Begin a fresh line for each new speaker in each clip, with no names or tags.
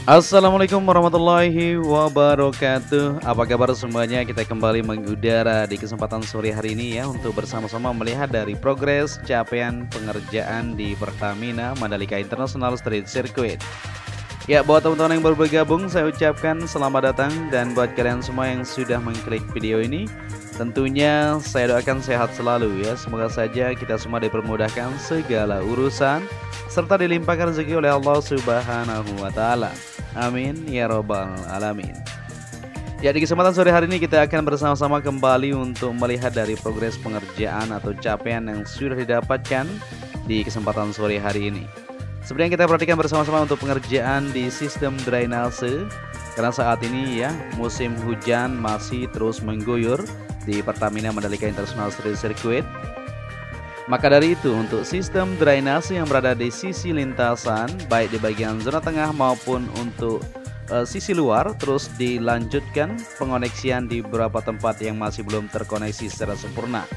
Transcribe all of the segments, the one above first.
Assalamualaikum warahmatullahi wabarakatuh. Apa kabar semuanya? Kita kembali mengudara di kesempatan sore hari ini ya, untuk bersama-sama melihat dari progres capaian pengerjaan di Pertamina Mandalika International Street Circuit. Ya, buat teman-teman yang baru bergabung, saya ucapkan selamat datang. Dan buat kalian semua yang sudah mengklik video ini, tentunya saya doakan sehat selalu ya. Semoga saja kita semua dipermudahkan segala urusan, serta dilimpahkan rezeki oleh Allah Subhanahu wa Ta'ala. Amin ya Robbal Alamin. Ya, di kesempatan sore hari ini kita akan bersama-sama kembali untuk melihat dari progres pengerjaan atau capaian yang sudah didapatkan di kesempatan sore hari ini. Seperti yang kita perhatikan bersama-sama untuk pengerjaan di sistem drainase, karena saat ini ya musim hujan masih terus mengguyur di Pertamina Mandalika International Street Circuit. Maka dari itu, untuk sistem drainase yang berada di sisi lintasan, baik di bagian zona tengah maupun untuk sisi luar, terus dilanjutkan pengoneksian di beberapa tempat yang masih belum terkoneksi secara sempurna.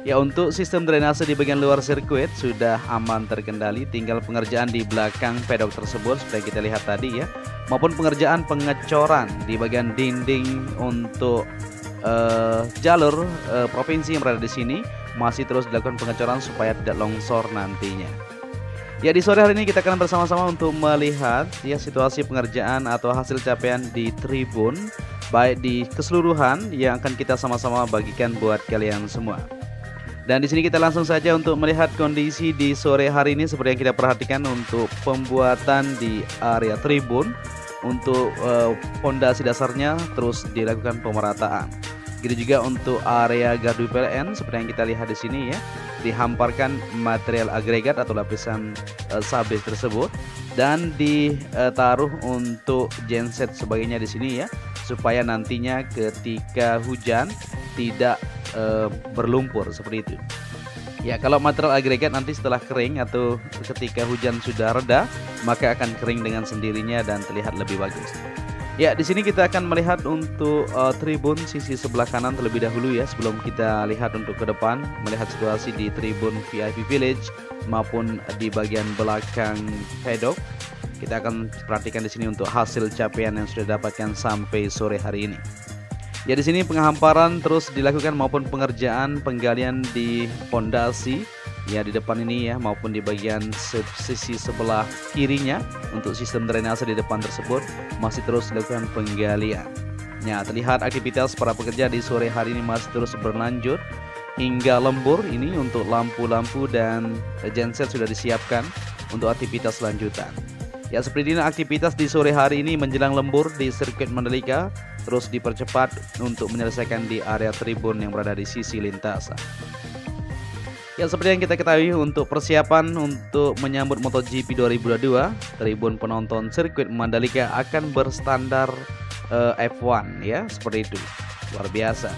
Ya, untuk sistem drainase di bagian luar sirkuit sudah aman terkendali, tinggal pengerjaan di belakang pedok tersebut seperti kita lihat tadi ya, maupun pengerjaan pengecoran di bagian dinding untuk jalur provinsi yang berada di sini masih terus dilakukan pengecoran supaya tidak longsor nantinya. Ya, di sore hari ini kita akan bersama-sama untuk melihat ya situasi pengerjaan atau hasil capaian di tribun baik di keseluruhan yang akan kita sama-sama bagikan buat kalian semua. Dan di sini kita langsung saja untuk melihat kondisi di sore hari ini seperti yang kita perhatikan untuk pembuatan di area tribun untuk pondasi dasarnya terus dilakukan pemerataan. Begitu juga untuk area gardu PLN seperti yang kita lihat di sini ya, dihamparkan material agregat atau lapisan sabes tersebut dan ditaruh untuk genset sebagainya di sini ya, supaya nantinya ketika hujan tidak berlumpur seperti itu. Ya, kalau material agregat nanti setelah kering atau ketika hujan sudah reda, maka akan kering dengan sendirinya dan terlihat lebih bagus. Ya, di sini kita akan melihat untuk tribun sisi sebelah kanan terlebih dahulu ya, sebelum kita lihat untuk ke depan melihat situasi di tribun VIP Village maupun di bagian belakang pedok. Kita akan perhatikan di sini untuk hasil capaian yang sudah didapatkan sampai sore hari ini. Ya, di sini penghamparan terus dilakukan maupun pengerjaan penggalian di pondasi ya di depan ini ya, maupun di bagian sisi sebelah kirinya untuk sistem drainase di depan tersebut masih terus dilakukan penggalian. Ya, terlihat aktivitas para pekerja di sore hari ini masih terus berlanjut hingga lembur ini untuk lampu-lampu dan genset sudah disiapkan untuk aktivitas lanjutan. Ya, seperti ini aktivitas di sore hari ini menjelang lembur di sirkuit Mandalika terus dipercepat untuk menyelesaikan di area tribun yang berada di sisi lintasan. Ya, seperti yang kita ketahui untuk persiapan untuk menyambut MotoGP 2022, tribun penonton sirkuit Mandalika akan berstandar F1 ya, seperti itu. Luar biasa.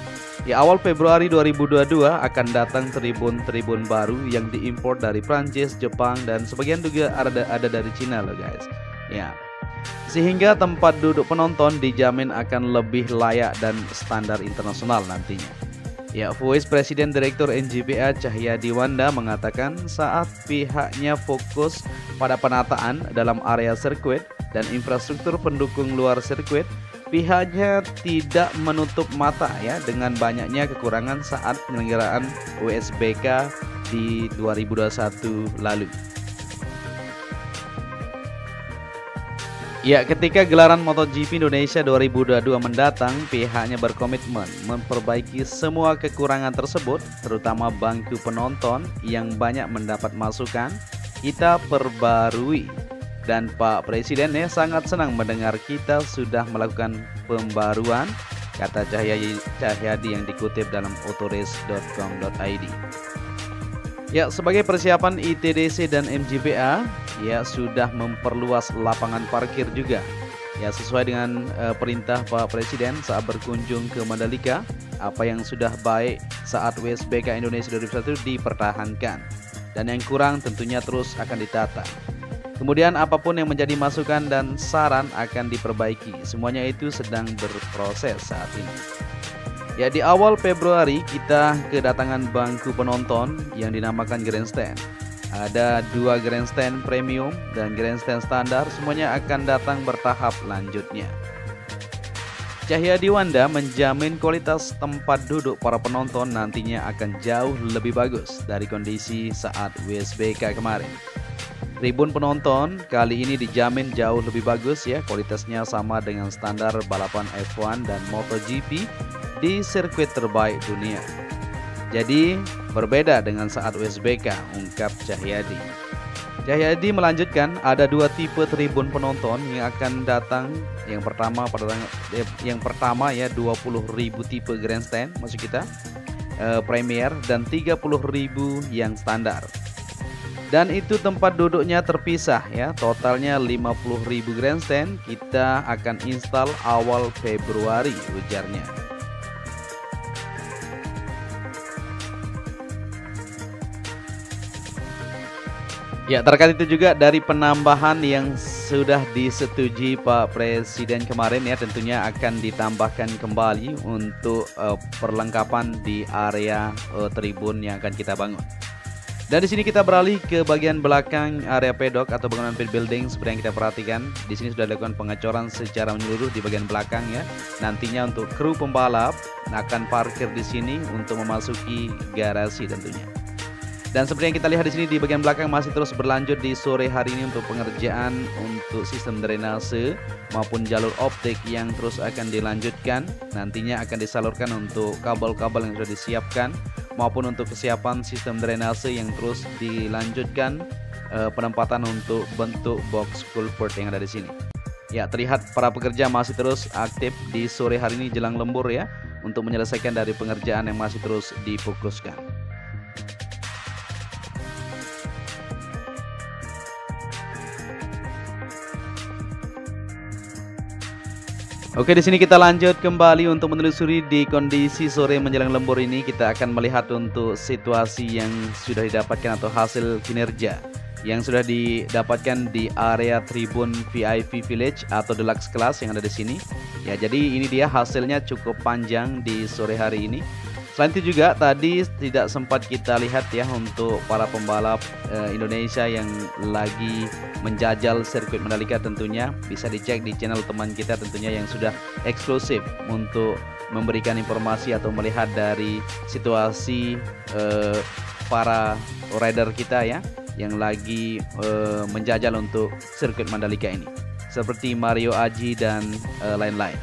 Ya, awal Februari 2022 akan datang tribun-tribun baru yang diimpor dari Prancis, Jepang, dan sebagian juga ada dari Cina loh guys. Ya, sehingga tempat duduk penonton dijamin akan lebih layak dan standar internasional nantinya. Ya, Vice President Direktur NJPA Cahyadi Wanda mengatakan saat pihaknya fokus pada penataan dalam area sirkuit dan infrastruktur pendukung luar sirkuit, pihaknya tidak menutup mata ya dengan banyaknya kekurangan saat penyelenggaraan WSBK di 2021 lalu. Ya, ketika gelaran MotoGP Indonesia 2022 mendatang, pihaknya berkomitmen memperbaiki semua kekurangan tersebut, terutama bangku penonton yang banyak mendapat masukan, kita perbarui. Dan Pak Presiden sangat senang mendengar kita sudah melakukan pembaruan, kata Cahyadi yang dikutip dalam autorace.com.id. Ya, sebagai persiapan ITDC dan MJPA, ya sudah memperluas lapangan parkir juga. Ya, sesuai dengan perintah Pak Presiden saat berkunjung ke Mandalika, apa yang sudah baik saat WSBK Indonesia 2021 dipertahankan. Dan yang kurang tentunya terus akan ditata. Kemudian apapun yang menjadi masukan dan saran akan diperbaiki. Semuanya itu sedang berproses saat ini. Ya, di awal Februari kita kedatangan bangku penonton yang dinamakan grandstand. Ada 2 grandstand premium dan grandstand standar, semuanya akan datang bertahap lanjutnya. Cahyadi Wanda menjamin kualitas tempat duduk para penonton nantinya akan jauh lebih bagus dari kondisi saat WSBK kemarin. Tribun penonton kali ini dijamin jauh lebih bagus ya, kualitasnya sama dengan standar balapan F1 dan MotoGP di sirkuit terbaik dunia. Jadi berbeda dengan saat WSBK, ungkap Cahyadi. Cahyadi melanjutkan ada 2 tipe tribun penonton yang akan datang. Yang pertama ya 20.000 tipe grandstand maksud kita Premier dan 30.000 yang standar. Dan itu tempat duduknya terpisah ya, totalnya 50.000 grandstand kita akan install awal Februari, ujarnya. Ya, terkait itu juga dari penambahan yang sudah disetujui Pak Presiden kemarin ya, tentunya akan ditambahkan kembali untuk perlengkapan di area tribun yang akan kita bangun. Dan di sini kita beralih ke bagian belakang area pedok atau bangunan pit building. Seperti yang kita perhatikan, di sini sudah dilakukan pengecoran secara menyeluruh di bagian belakang ya. Nantinya untuk kru pembalap akan parkir di sini untuk memasuki garasi tentunya. Dan seperti yang kita lihat di sini di bagian belakang masih terus berlanjut di sore hari ini untuk pengerjaan untuk sistem drainase maupun jalur optik yang terus akan dilanjutkan. Nantinya akan disalurkan untuk kabel-kabel yang sudah disiapkan maupun untuk kesiapan sistem drainase yang terus dilanjutkan penempatan untuk bentuk box culvert yang ada di sini. Ya, terlihat para pekerja masih terus aktif di sore hari ini jelang lembur ya untuk menyelesaikan dari pengerjaan yang masih terus difokuskan. Oke, di sini kita lanjut kembali untuk menelusuri di kondisi sore menjelang lembur ini. Kita akan melihat untuk situasi yang sudah didapatkan atau hasil kinerja yang sudah didapatkan di area tribun VIP Village atau Deluxe Class yang ada di sini. Ya, jadi ini dia hasilnya cukup panjang di sore hari ini. Selain itu juga tadi tidak sempat kita lihat ya untuk para pembalap Indonesia yang lagi menjajal sirkuit Mandalika, tentunya bisa dicek di channel teman kita tentunya yang sudah eksklusif untuk memberikan informasi atau melihat dari situasi para rider kita ya yang lagi menjajal untuk sirkuit Mandalika ini, seperti Mario Aji dan lain-lain.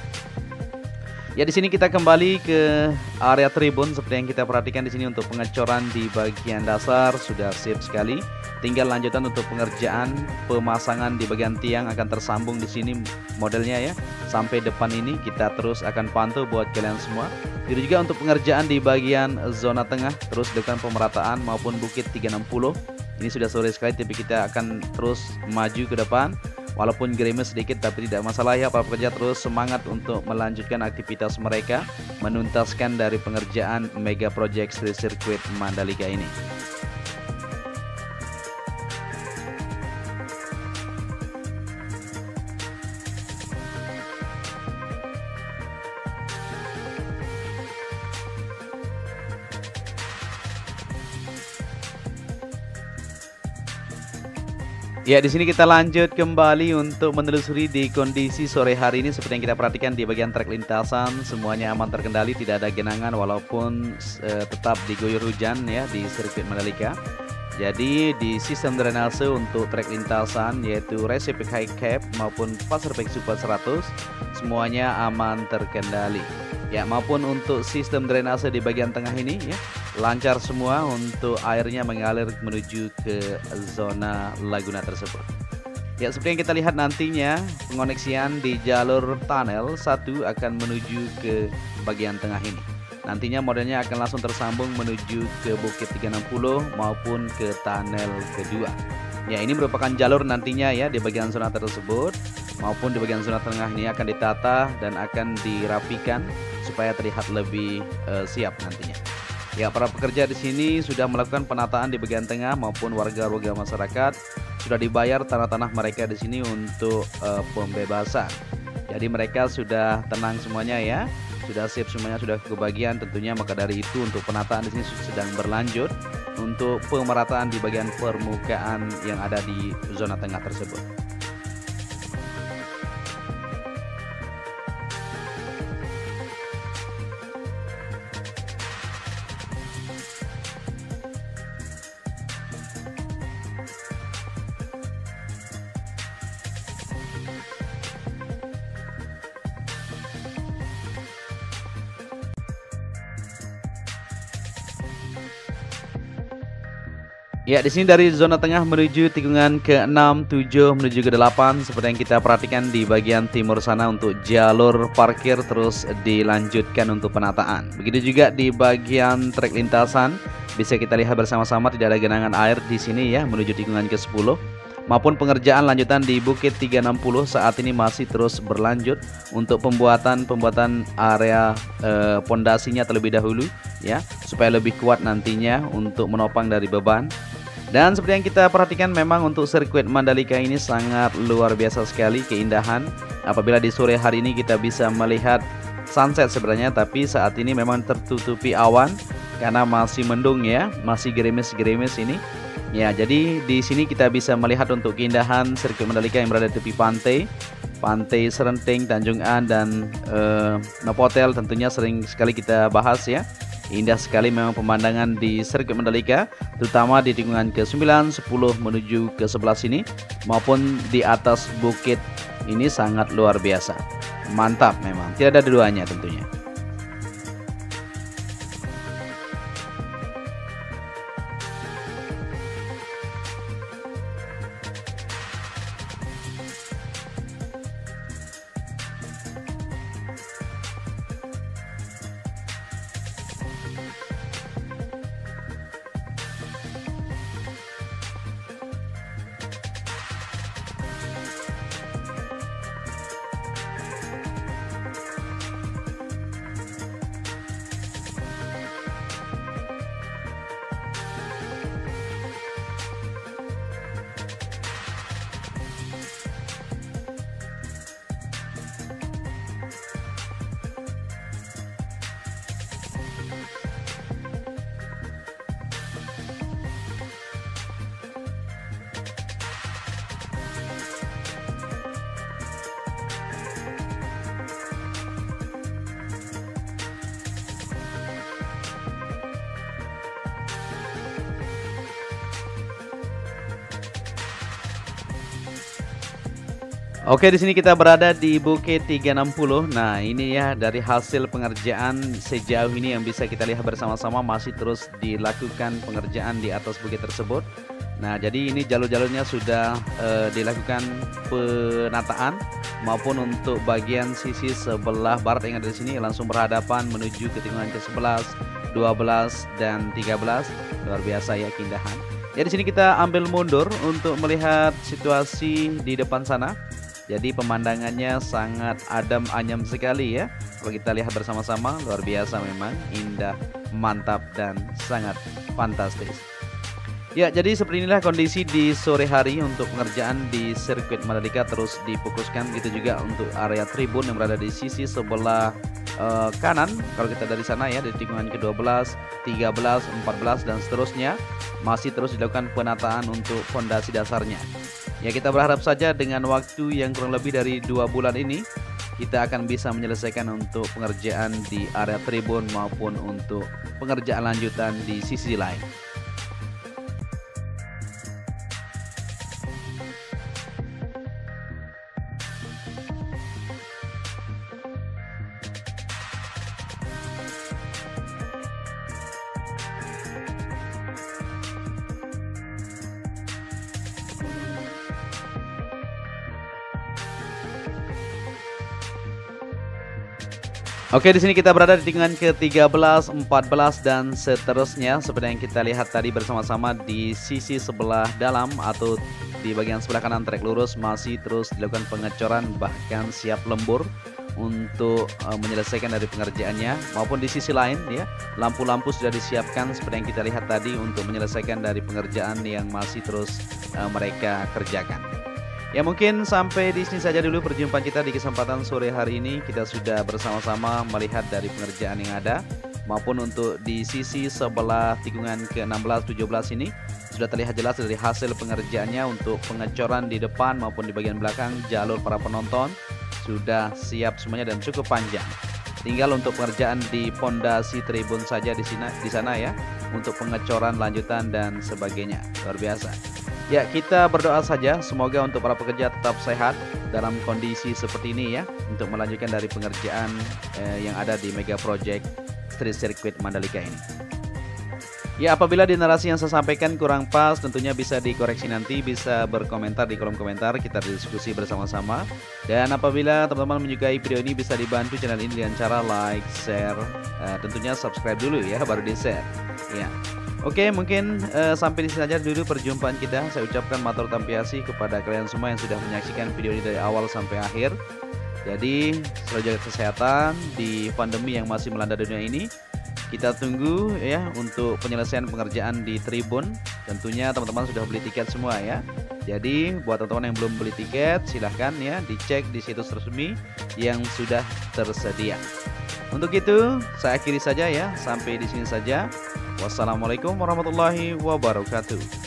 Ya, di sini kita kembali ke area tribun. Seperti yang kita perhatikan di sini untuk pengecoran di bagian dasar sudah sip sekali. Tinggal lanjutan untuk pengerjaan pemasangan di bagian tiang akan tersambung di sini modelnya ya. Sampai depan ini kita terus akan pantau buat kalian semua. Jadi juga untuk pengerjaan di bagian zona tengah terus dilakukan pemerataan maupun bukit 360. Ini sudah sore sekali tapi kita akan terus maju ke depan. Walaupun gerimis sedikit tapi tidak masalah ya, para pekerja terus semangat untuk melanjutkan aktivitas mereka menuntaskan dari pengerjaan mega project street circuit Mandalika ini. Ya, di sini kita lanjut kembali untuk menelusuri di kondisi sore hari ini. Seperti yang kita perhatikan di bagian trek lintasan semuanya aman terkendali, tidak ada genangan walaupun tetap diguyur hujan ya di sirkuit Mandalika. Jadi di sistem drainase untuk trek lintasan yaitu Racing High Cap maupun Pasarbaik Super 100 semuanya aman terkendali. Ya, maupun untuk sistem drainase di bagian tengah ini ya lancar semua untuk airnya mengalir menuju ke zona laguna tersebut. Ya, seperti yang kita lihat nantinya pengoneksian di jalur tunnel 1 akan menuju ke bagian tengah ini. Nantinya modelnya akan langsung tersambung menuju ke Bukit 360 maupun ke tunnel kedua. Ya, ini merupakan jalur nantinya ya di bagian zona tersebut maupun di bagian zona tengah ini akan ditata dan akan dirapikan supaya terlihat lebih siap nantinya. Ya, para pekerja di sini sudah melakukan penataan di bagian tengah maupun warga-warga masyarakat sudah dibayar tanah-tanah mereka di sini untuk pembebasan. Jadi mereka sudah tenang semuanya ya, sudah siap semuanya, sudah kebagian tentunya. Maka dari itu untuk penataan di sini sedang berlanjut untuk pemerataan di bagian permukaan yang ada di zona tengah tersebut. Ya, di sini dari zona tengah menuju tikungan ke-6, 7, menuju ke-8 seperti yang kita perhatikan di bagian timur sana untuk jalur parkir terus dilanjutkan untuk penataan. Begitu juga di bagian trek lintasan bisa kita lihat bersama-sama tidak ada genangan air di sini ya menuju tikungan ke-10 maupun pengerjaan lanjutan di Bukit 360 saat ini masih terus berlanjut untuk pembuatan area pondasinya terlebih dahulu ya supaya lebih kuat nantinya untuk menopang dari beban. Dan seperti yang kita perhatikan memang untuk sirkuit Mandalika ini sangat luar biasa sekali keindahan. Apabila di sore hari ini kita bisa melihat sunset sebenarnya, tapi saat ini memang tertutupi awan karena masih mendung ya, masih gerimis-gerimis ini. Ya, jadi di sini kita bisa melihat untuk keindahan sirkuit Mandalika yang berada di tepi pantai, Pantai Serenting, Tanjung An dan Novotel tentunya sering sekali kita bahas ya. Indah sekali memang pemandangan di sirkuit Mandalika, terutama di tikungan ke-9, 10 menuju ke-11 ini maupun di atas bukit ini sangat luar biasa. Mantap memang, tidak ada duanya tentunya. Oke, di sini kita berada di Bukit 360. Nah, ini ya dari hasil pengerjaan sejauh ini yang bisa kita lihat bersama-sama masih terus dilakukan pengerjaan di atas bukit tersebut. Nah, jadi ini jalur-jalurnya sudah dilakukan penataan maupun untuk bagian sisi sebelah barat yang ada di sini langsung berhadapan menuju ke tikungan ke-11, 12 dan 13. Luar biasa ya keindahan. Ya, di sini kita ambil mundur untuk melihat situasi di depan sana. Jadi pemandangannya sangat adem anyam sekali ya. Kalau kita lihat bersama-sama luar biasa memang indah, mantap dan sangat fantastis. Ya, jadi seperti inilah kondisi di sore hari untuk pengerjaan di sirkuit Mandalika terus difokuskan. Gitu juga untuk area tribun yang berada di sisi sebelah kanan. Kalau kita dari sana ya, dari tikungan ke-12, 13, 14 dan seterusnya masih terus dilakukan penataan untuk fondasi dasarnya. Ya, kita berharap saja dengan waktu yang kurang lebih dari 2 bulan ini kita akan bisa menyelesaikan untuk pengerjaan di area tribun maupun untuk pengerjaan lanjutan di sisi lain. Oke, di sini kita berada di tikungan ke-13, 14 dan seterusnya. Seperti yang kita lihat tadi bersama-sama di sisi sebelah dalam atau di bagian sebelah kanan trek lurus masih terus dilakukan pengecoran bahkan siap lembur untuk menyelesaikan dari pengerjaannya, maupun di sisi lain ya lampu-lampu sudah disiapkan seperti yang kita lihat tadi untuk menyelesaikan dari pengerjaan yang masih terus mereka kerjakan. Ya, mungkin sampai di sini saja dulu perjumpaan kita di kesempatan sore hari ini. Kita sudah bersama-sama melihat dari pengerjaan yang ada. maupun untuk di sisi sebelah tikungan ke-16-17 ini sudah terlihat jelas dari hasil pengerjaannya. Untuk pengecoran di depan maupun di bagian belakang jalur para penonton sudah siap semuanya dan cukup panjang. Tinggal untuk pengerjaan di pondasi tribun saja di sana ya, untuk pengecoran lanjutan dan sebagainya. Luar biasa. Ya, kita berdoa saja semoga untuk para pekerja tetap sehat dalam kondisi seperti ini ya, untuk melanjutkan dari pengerjaan yang ada di Mega Project Street Circuit Mandalika ini. Ya, apabila di narasi yang saya sampaikan kurang pas, tentunya bisa dikoreksi nanti, bisa berkomentar di kolom komentar, kita diskusi bersama-sama. Dan apabila teman-teman menyukai video ini, bisa dibantu channel ini dengan cara like, share, tentunya subscribe dulu ya, baru di-share. Ya. Oke, mungkin sampai di sini saja dulu perjumpaan kita. Saya ucapkan matur tampiasi kepada kalian semua yang sudah menyaksikan video ini dari awal sampai akhir. Jadi, selalu jaga kesehatan di pandemi yang masih melanda dunia ini. Kita tunggu ya untuk penyelesaian pengerjaan di tribun. Tentunya teman-teman sudah beli tiket semua ya. Jadi buat teman-teman yang belum beli tiket, silahkan ya dicek di situs resmi yang sudah tersedia. Untuk itu saya akhiri saja ya, sampai di sini saja. Wassalamualaikum warahmatullahi wabarakatuh.